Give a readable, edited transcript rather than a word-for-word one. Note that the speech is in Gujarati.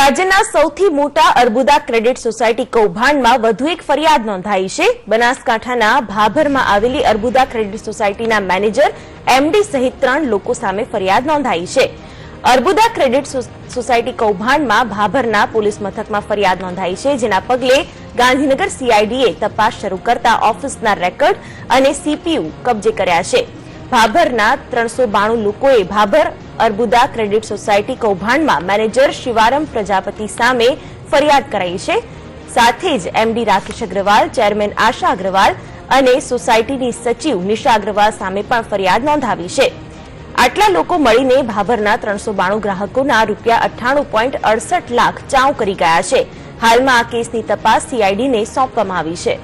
રાજ્યના સૌથી મોટા અર્બુદા ક્રેડિટ સોસાયટી કૌભાંડમાં વધુ એક ફરિયાદ નોંધાઈ છે। બનાસકાંઠાના ભાભરમાં આવેલી અર્બુદા ક્રેડિટ સોસાયટીના મેનેજર એમડી સહિત 3 લોકો સામે ફરિયાદ નોંધાઈ છે। અર્બુદા ક્રેડિટ સોસાયટી કૌભાંડમાં ભાભરના પોલીસ મથકમાં ફરિયાદ નોંધાઈ છે, જેના પગલે ગાંધીનગર સીઆઈડીએ તપાસ શરૂ કરતા ઓફિસના રેકર્ડ અને સીપીયુ કબજે કર્યા છે। ભાભરના 392 લોકોએ ભાભર અર્બુદા ક્રેડિટ સોસાયટી કૌભાંડમાં મેનેજર શિવારમ પ્રજાપતિ સામે ફરિયાદ કરાઈ છે। સાથે જ એમડી રાકેશ અગ્રવાલ, ચેરમેન આશા અગ્રવાલ અને સોસાયટીની સચિવ નિશા અગ્રવાલ સામે પણ ફરિયાદ નોંધાવી છે। આટલા લોકો મળીને ભાભરના 392 ગ્રાહકોના રૂપિયા 98.68 લાખ ચાઉ કરી ગયા છે। હાલમાં આ કેસની તપાસ સીઆઈડીને સોંપવામાં આવી છે।